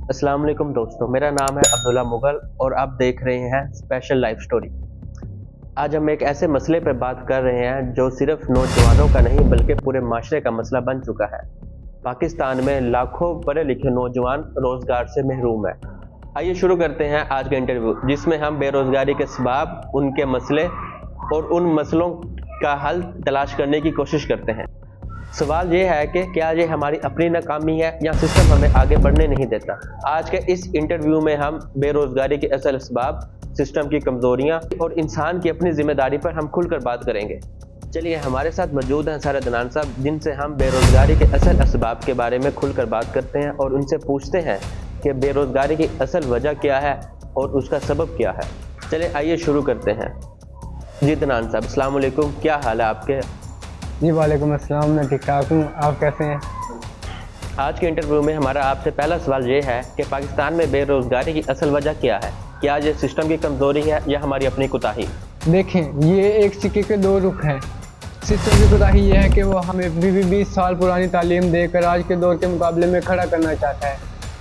अस्सलाम वालेकुम दोस्तों, मेरा नाम है अब्दुल्ला मुगल और आप देख रहे हैं स्पेशल लाइफ स्टोरी। आज हम एक ऐसे मसले पर बात कर रहे हैं जो सिर्फ नौजवानों का नहीं बल्कि पूरे माशरे का मसला बन चुका है। पाकिस्तान में लाखों पढ़े लिखे नौजवान रोज़गार से महरूम है। आइए शुरू करते हैं आज का इंटरव्यू, जिसमें हम बेरोज़गारी के सबब, उनके मसले और उन मसलों का हल तलाश करने की कोशिश करते हैं। सवाल ये है कि क्या ये हमारी अपनी नाकामी है या सिस्टम हमें आगे बढ़ने नहीं देता। आज के इस इंटरव्यू में हम बेरोज़गारी के असल असबाब, सिस्टम की कमज़ोरियाँ और इंसान की अपनी जिम्मेदारी पर हम खुलकर बात करेंगे। चलिए, हमारे साथ मौजूद हैं सारे दनान साहब, जिनसे हम बेरोज़गारी के असल असबाब के बारे में खुलकर बात करते हैं और उनसे पूछते हैं कि बेरोज़गारी की असल वजह क्या है और उसका सबब क्या है। चलिए आइए शुरू करते हैं। जी दनान साहब, अस्सलाम वालेकुम, क्या हाल है आपके? जी वालेकुम अस्सलाम, मैं ठीक ठाक हूँ, आप कैसे हैं? आज के इंटरव्यू में हमारा आपसे पहला सवाल ये है कि पाकिस्तान में बेरोज़गारी की असल वजह क्या है? क्या ये सिस्टम की कमज़ोरी है या हमारी अपनी कोताही? देखें, ये एक सिक्के के दो रुख हैं। सिस्टम की कोताही ये है कि वो हमें 20 साल पुरानी तालीम देकर आज के दौर के मुकाबले में खड़ा करना चाहता है,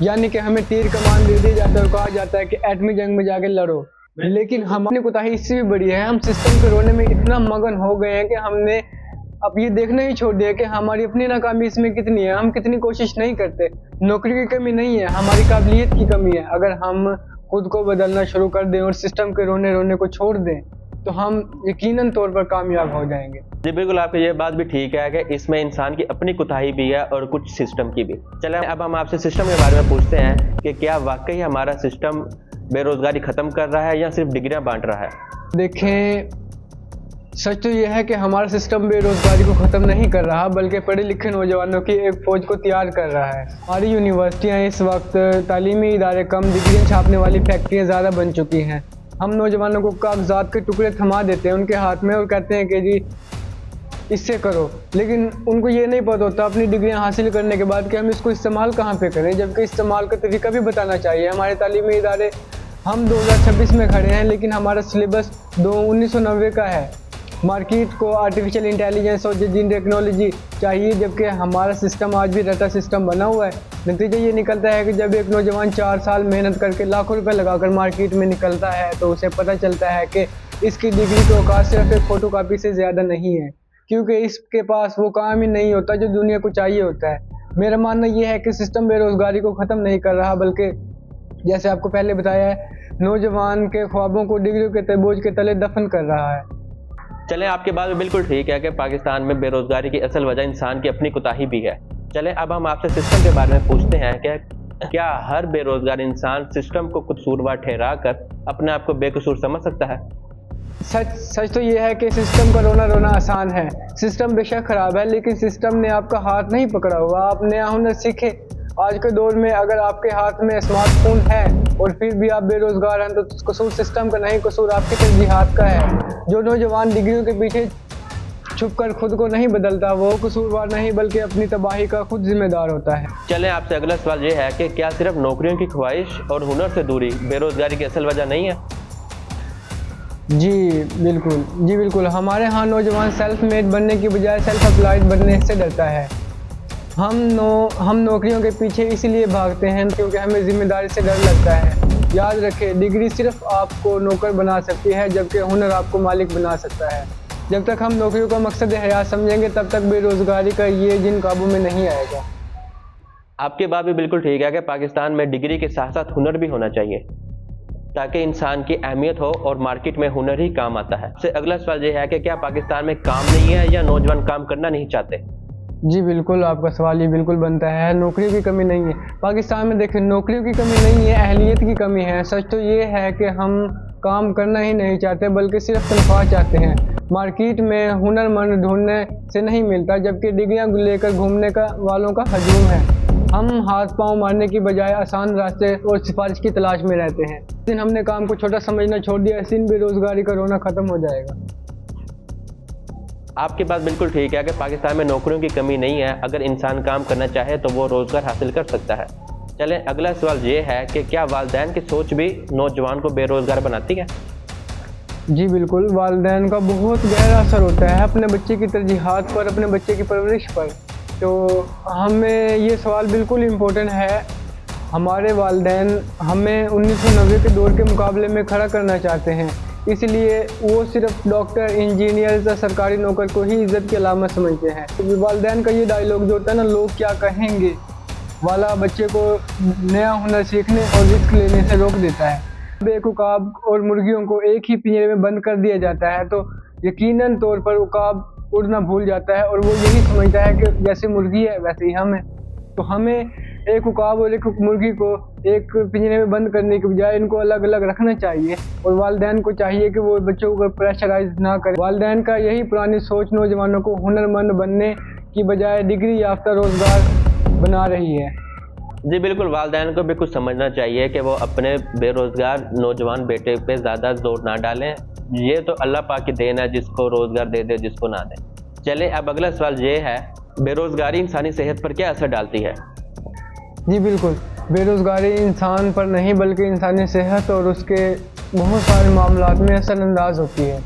यानी कि हमें तीर कमान दे दी जाता है और कहा जाता है कि एटमी जंग में जाके लड़ो। लेकिन हमारी कोताही इससे भी बड़ी है, हम सिस्टम के रोने में इतना मगन हो गए हैं कि हमने अब ये देखना ही छोड़ दिया कि हमारी अपनी नाकामी इसमें कितनी है। हम कितनी कोशिश नहीं करते। नौकरी की कमी नहीं है, हमारी काबिलियत की कमी है। अगर हम खुद को बदलना शुरू कर दें और सिस्टम के रोने को छोड़ दें तो हम यकीनन तौर पर कामयाब हो जाएंगे। जी बिल्कुल, आपकी ये बात भी ठीक है कि इसमें इंसान की अपनी कोताही भी है और कुछ सिस्टम की भी। चलें, अब हम आपसे सिस्टम के बारे में पूछते हैं कि क्या वाकई हमारा सिस्टम बेरोज़गारी ख़त्म कर रहा है या सिर्फ डिग्रियाँ बांट रहा है? देखें, सच तो यह है कि हमारा सिस्टम बेरोज़गारी को ख़त्म नहीं कर रहा बल्कि पढ़े लिखे नौजवानों की एक फ़ौज को तैयार कर रहा है। हमारी यूनिवर्सिटियाँ इस वक्त तालीमी इदारे कम, डिग्रियाँ छापने वाली फैक्ट्रियाँ ज़्यादा बन चुकी हैं। हम नौजवानों को कागजात के टुकड़े थमा देते हैं उनके हाथ में और कहते हैं कि जी इससे करो, लेकिन उनको ये नहीं पता होता अपनी डिग्रियाँ हासिल करने के बाद कि हम इसको इस्तेमाल कहाँ पे करें, जबकि इस्तेमाल का तरीका भी बताना चाहिए। हमारे तालीमी इदारे, हम 2026 में खड़े हैं लेकिन हमारा सिलेबस 1990 का है। मार्केट को आर्टिफिशियल इंटेलिजेंस और जीन टेक्नोलॉजी चाहिए, जबकि हमारा सिस्टम आज भी रटा सिस्टम बना हुआ है। नतीजा ये निकलता है कि जब एक नौजवान 4 साल मेहनत करके लाखों रुपए लगाकर मार्केट में निकलता है तो उसे पता चलता है कि इसकी डिग्री की औकात सिर्फ एक फ़ोटो कापी से ज़्यादा नहीं है, क्योंकि इसके पास वो काम ही नहीं होता जो दुनिया को चाहिए होता है। मेरा मानना ये है कि सिस्टम बेरोज़गारी को ख़त्म नहीं कर रहा बल्कि जैसे आपको पहले बताया है, नौजवान के ख्वाबों को डिग्रियों के बोझ के तले दफन कर रहा है। चलें, आपकी बात भी बिल्कुल ठीक है कि पाकिस्तान में बेरोज़गारी की असल वजह इंसान की अपनी कोताही भी है। चलें, अब हम आपसे सिस्टम के बारे में पूछते हैं कि क्या हर बेरोज़गार इंसान सिस्टम को कसूरवार ठहरा कर अपने आप को बेकसूर समझ सकता है? सच तो ये है कि सिस्टम का रोना आसान है। सिस्टम बेशक ख़राब है लेकिन सिस्टम ने आपका हाथ नहीं पकड़ा हुआ। आप नया हुनर सीखें। आज के दौर में अगर आपके हाथ में स्मार्टफोन है और फिर भी आप बेरोज़गार हैं तो कसूर सिस्टम का नहीं, कसूर आपकी तरजीहात का है। जो नौजवान डिग्रियों के पीछे छुपकर खुद को नहीं बदलता वो कसूरवार नहीं बल्कि अपनी तबाही का खुद जिम्मेदार होता है। चलें, आपसे अगला सवाल ये है कि क्या सिर्फ नौकरियों की ख्वाहिश और हुनर से दूरी बेरोज़गारी की असल वजह नहीं है? जी बिल्कुल। हमारे यहाँ नौजवान सेल्फ मेड बनने की बजाय सेल्फ अप्लाइड बनने से डरता है। हम नौकरियों के पीछे इसलिए भागते हैं क्योंकि हमें जिम्मेदारी से डर लगता है। याद रखें, डिग्री सिर्फ आपको नौकर बना सकती है जबकि हुनर आपको मालिक बना सकता है। जब तक हम नौकरियों का मकसद हयात समझेंगे तब तक बेरोज़गारी का ये जिन काबू में नहीं आएगा। आपकी बात भी बिल्कुल ठीक है कि पाकिस्तान में डिग्री के साथ साथ हुनर भी होना चाहिए ताकि इंसान की अहमियत हो और मार्केट में हुनर ही काम आता है। से अगला सवाल ये है कि क्या पाकिस्तान में काम नहीं है या नौजवान काम करना नहीं चाहते? जी बिल्कुल, आपका सवाल ये बिल्कुल बनता है। नौकरियों की कमी नहीं है पाकिस्तान में। देखिए, नौकरियों की कमी नहीं है, अहलियत की कमी है। सच तो ये है कि हम काम करना ही नहीं चाहते बल्कि सिर्फ तनख्वाह चाहते हैं। मार्केट में हुनरमंद ढूंढने से नहीं मिलता जबकि डिग्रियां लेकर घूमने का वालों का हजूम है। हम हाथ पांव मारने की बजाय आसान रास्ते और सिफारिश की तलाश में रहते हैं। जिस दिन हमने काम को छोटा समझना छोड़ दिया, इस दिन बेरोज़गारी का रोना ख़त्म हो जाएगा। आपकी बात बिल्कुल ठीक है कि पाकिस्तान में नौकरियों की कमी नहीं है। अगर इंसान काम करना चाहे तो वो रोज़गार हासिल कर सकता है। चलें, अगला सवाल ये है कि क्या वालिदैन की सोच भी नौजवान को बेरोज़गार बनाती है? जी बिल्कुल, वालिदैन का बहुत गहरा असर होता है अपने बच्चे की तरजीहात पर, अपने बच्चे की परवरिश पर। तो हमें ये सवाल बिल्कुल इम्पोर्टेंट है। हमारे वालिदैन हमें 1990 के दौर के मुकाबले में खड़ा करना चाहते हैं, इसलिए वो सिर्फ डॉक्टर, इंजीनियर या सरकारी नौकर को ही इज्जत की अलामत समझते हैं। तो वालिदैन का ये डायलॉग जो होता है ना, लोग क्या कहेंगे वाला, बच्चे को नया हुनर सीखने और रिस्क लेने से रोक देता है। जब उकाब और मुर्गियों को एक ही पिंजरे में बंद कर दिया जाता है तो यकीनन तौर पर उकाब उड़ना भूल जाता है और वो यही समझता है कि जैसे मुर्गी है वैसे ही हम हैं। तो हमें एक उकाब और एक मुर्गी को एक पिंजरे में बंद करने के बजाय इनको अलग अलग रखना चाहिए, और वालिदैन को चाहिए कि वो बच्चों को प्रेशराइज ना करें। वालिदैन का यही पुरानी सोच नौजवानों को हुनरमंद बनने की बजाय डिग्री याफ्ता रोजगार बना रही है। जी बिल्कुल, वालिदैन को भी कुछ समझना चाहिए कि वो अपने बेरोज़गार नौजवान बेटे पे ज़्यादा जोर ना डालें। ये तो अल्लाह पाक की देन है, जिसको रोज़गार दे दे जिसको ना दे। चलें, अब अगला सवाल ये है, बेरोज़गारी इंसानी सेहत पर क्या असर डालती है? जी बिल्कुल, बेरोज़गारी इंसान पर नहीं बल्कि इंसानी सेहत और उसके बहुत सारे मामलात में असरअंदाज होती है।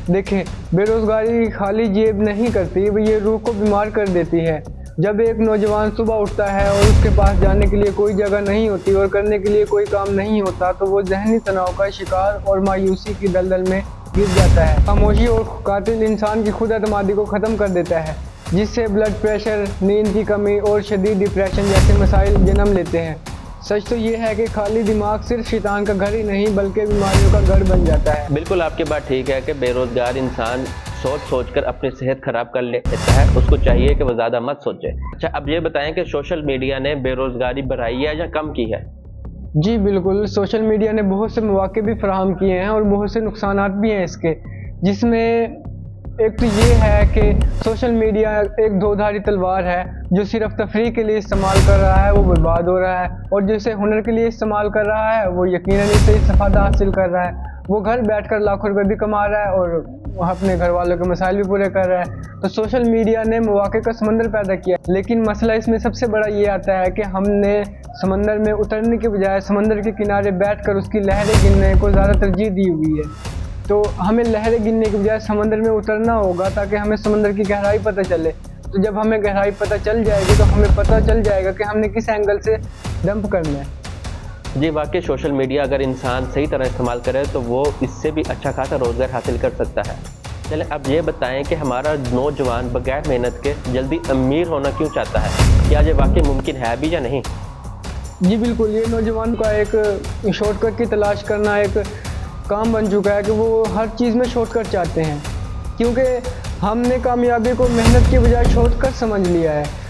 देखिए, बेरोज़गारी खाली जेब नहीं करती, ये रूह को बीमार कर देती है। जब एक नौजवान सुबह उठता है और उसके पास जाने के लिए कोई जगह नहीं होती और करने के लिए कोई काम नहीं होता, तो वो ज़हनी तनाव का शिकार और मायूसी की दलदल में गिर जाता है। खामोशी और कातिल इंसान की खुद एतमादी को ख़त्म कर देता है, जिससे ब्लड प्रेशर, नींद की कमी और शदीद डिप्रेशन जैसे मसाइल जन्म लेते हैं। सच तो ये है कि खाली दिमाग सिर्फ शैतान का घर ही नहीं बल्कि बीमारियों का घर बन जाता है। बिल्कुल, आपकी बात ठीक है कि बेरोज़गार इंसान सोच कर अपनी सेहत ख़राब कर लेता है। उसको चाहिए कि वो ज़्यादा मत सोचे। अच्छा, अब ये बताएं कि सोशल मीडिया ने बेरोज़गारी बढ़ाई है या कम की है? जी बिल्कुल, सोशल मीडिया ने बहुत से मौके भी फराहम किए हैं और बहुत से नुकसानात भी हैं इसके, जिसमें एक तो ये है कि सोशल मीडिया एक दोधारी तलवार है। जो सिर्फ तफरीह के लिए इस्तेमाल कर रहा है वो बर्बाद हो रहा है, और जिसे हुनर के लिए इस्तेमाल कर रहा है वो यकीनन इससे इस्तेफादा हासिल कर रहा है। वो घर बैठकर लाखों रुपए भी कमा रहा है और वो अपने घर वालों के मसाइल भी पूरे कर रहा है। तो सोशल मीडिया ने मौके का समंदर पैदा किया, लेकिन मसला इसमें सबसे बड़ा ये आता है कि हमने समंदर में उतरने के बजाय समंदर के किनारे बैठकर उसकी लहरें गिनने को ज़्यादा तरजीह दी हुई है। तो हमें लहरें गिनने के बजाय समंदर में उतरना होगा ताकि हमें समंदर की गहराई पता चले। तो जब हमें गहराई पता चल जाएगी तो हमें पता चल जाएगा कि हमने किस एंगल से डंप करना है। जी वाकई, सोशल मीडिया अगर इंसान सही तरह इस्तेमाल करे तो वो इससे भी अच्छा खासा रोज़गार हासिल कर सकता है। चलें, अब ये बताएं कि हमारा नौजवान बगैर मेहनत के जल्दी अमीर होना क्यों चाहता है? क्या ये वाकई मुमकिन है भी या नहीं? जी बिल्कुल, ये नौजवान का एक शॉर्टकट की तलाश करना एक काम बन चुका है कि वो हर चीज़ में शॉर्टकट चाहते हैं, क्योंकि हमने कामयाबी को मेहनत की बजाय शॉर्टकट समझ लिया है।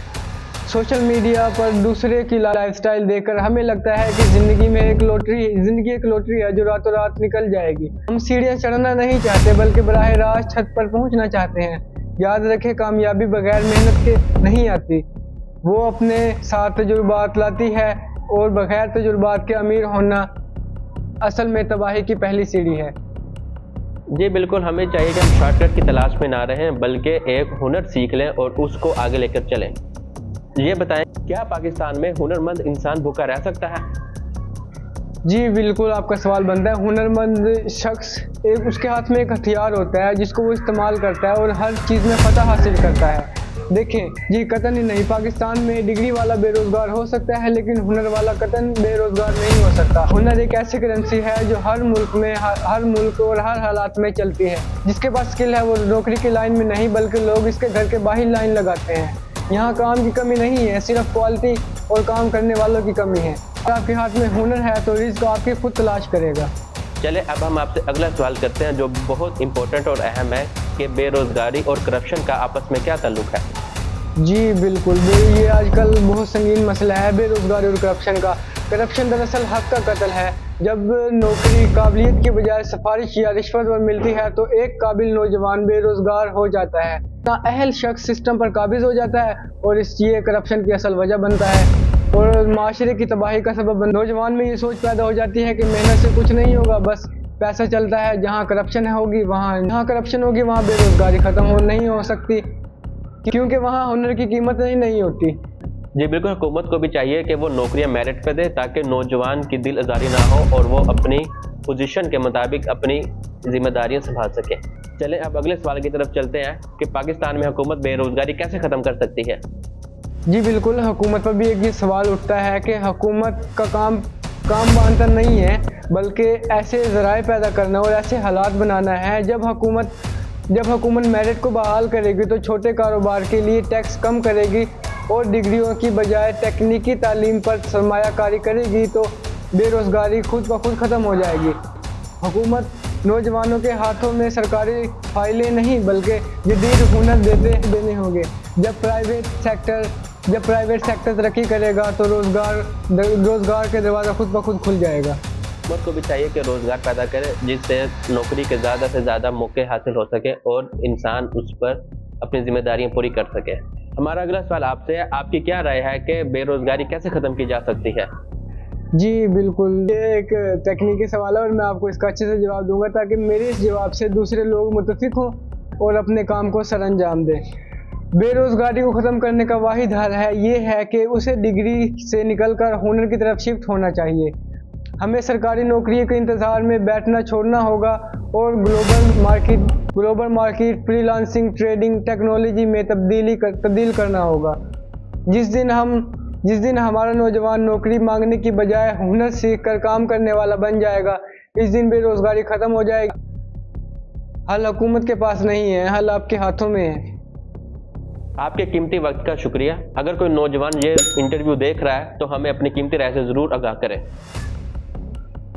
सोशल मीडिया पर दूसरे की लाइफस्टाइल देखकर हमें लगता है कि ज़िंदगी एक लॉटरी है जो रातों रात निकल जाएगी। हम सीढ़ियाँ चढ़ना नहीं चाहते बल्कि बराह रास्त छत पर पहुंचना चाहते हैं। याद रखें, कामयाबी बगैर मेहनत के नहीं आती, वो अपने साथ तजुर्बात लाती है, और बगैर तजुर्बात के अमीर होना असल में तबाही की पहली सीढ़ी है। जी बिल्कुल, हमें चाहिए कि हम शॉर्टकट की तलाश में ना रहें बल्कि एक हुनर सीख लें और उसको आगे लेकर चलें। ये बताएं, क्या पाकिस्तान में हुनरमंद इंसान भूखा रह सकता है? जी बिल्कुल, आपका सवाल बनता है। हुनरमंद शख्स उसके हाथ में एक हथियार होता है जिसको वो इस्तेमाल करता है और हर चीज़ में फतह हासिल करता है। देखें जी, कतन ही नहीं, पाकिस्तान में डिग्री वाला बेरोजगार हो सकता है लेकिन हुनर वाला कतन बेरोजगार नहीं हो सकता। हुनर एक ऐसी करेंसी है जो हर मुल्क और हर हालात में चलती है। जिसके पास स्किल है वो नौकरी की लाइन में नहीं बल्कि लोग इसके घर के बाहर लाइन लगाते हैं। यहाँ काम की कमी नहीं है, सिर्फ क्वालिटी और काम करने वालों की कमी है। अगर आपके हाथ में हुनर है तो रिस्क आपकी खुद तलाश करेगा। चले, अब हम आपसे अगला सवाल करते हैं जो बहुत इंपॉर्टेंट और अहम है कि बेरोजगारी और करप्शन का आपस में क्या ताल्लुक है? जी बिल्कुल, ये आजकल बहुत संगीन मसला है बेरोजगारी और करप्शन का। करप्शन दरअसल हक का कत्ल है। जब नौकरी काबिलियत की बजाय सिफारिश या रिश्वत पर मिलती है तो एक काबिल नौजवान बेरोजगार हो जाता है, नाअहल शख्स सिस्टम पर काबिज हो जाता है और ये करप्शन की असल वजह बनता है और माशरे की तबाही का सबब। नौजवान में ये सोच पैदा हो जाती है कि मेहनत से कुछ नहीं होगा, बस पैसा चलता है। जहाँ करप्शन होगी वहाँ बेरोजगारी ख़त्म नहीं हो सकती, क्योंकि वहाँ हुनर की कीमत नहीं होती। जी बिल्कुल, हुकूमत को भी चाहिए कि वो नौकरियां मेरिट पे दे ताकि नौजवान की दिल आज़ारी ना हो और वो अपनी पोजीशन के मुताबिक अपनी जिम्मेदारियां संभाल सके। चलें, अब अगले सवाल की तरफ चलते हैं कि पाकिस्तान में हुकूमत बेरोजगारी कैसे ख़त्म कर सकती है? जी बिल्कुल, हुकूमत पर भी एक ये सवाल उठता है कि हुकूमत का काम बांटना नहीं है, बल्कि ऐसे ज़राए पैदा करना और ऐसे हालात बनाना है। जब हुकूमत मेरिट को बहाल करेगी तो छोटे कारोबार के लिए टैक्स कम करेगी और डिग्रियों की बजाय तकनीकी तालीम पर सरमायाकारी करेगी तो बेरोज़गारी खुद ब खुद ख़त्म हो जाएगी। हुकूमत नौजवानों के हाथों में सरकारी फाइलें नहीं बल्कि जदीद हुनर देने होंगे। जब प्राइवेट सेक्टर तरक्की करेगा तो रोज़गार के दरवाज़ा खुद ब खुद खुल जाएगा। हुकूमत को भी चाहिए कि रोज़गार पैदा करे जिससे नौकरी के ज़्यादा से ज़्यादा मौके हासिल हो सके और इंसान उस पर अपनी जिम्मेदारियां पूरी कर सके। हमारा अगला सवाल आपसे है, आपकी क्या राय है कि बेरोज़गारी कैसे ख़त्म की जा सकती है? जी बिल्कुल, ये एक तकनीकी सवाल है और मैं आपको इसका अच्छे से जवाब दूंगा ताकि मेरे इस जवाब से दूसरे लोग मुतफिक हों और अपने काम को सरअंजाम दें। बेरोज़गारी को ख़त्म करने का वाहिद हल है ये है कि उसे डिग्री से निकलकर हुनर की तरफ शिफ्ट होना चाहिए। हमें सरकारी नौकरी के इंतज़ार में बैठना छोड़ना होगा और global market freelancing, trading, technology में तब्दील करना होगा। जिस दिन हमारा नौजवान नौकरी मांगने की बजाय हुनर सीख कर काम करने वाला बन जाएगा, इस दिन बेरोज़गारी ख़त्म हो जाएगी। हल हुकूमत के पास नहीं है, हल आपके हाथों में है। आपके कीमती वक्त का शुक्रिया। अगर कोई नौजवान ये इंटरव्यू देख रहा है तो हमें अपनी कीमती राय से ज़रूर आगाह करें।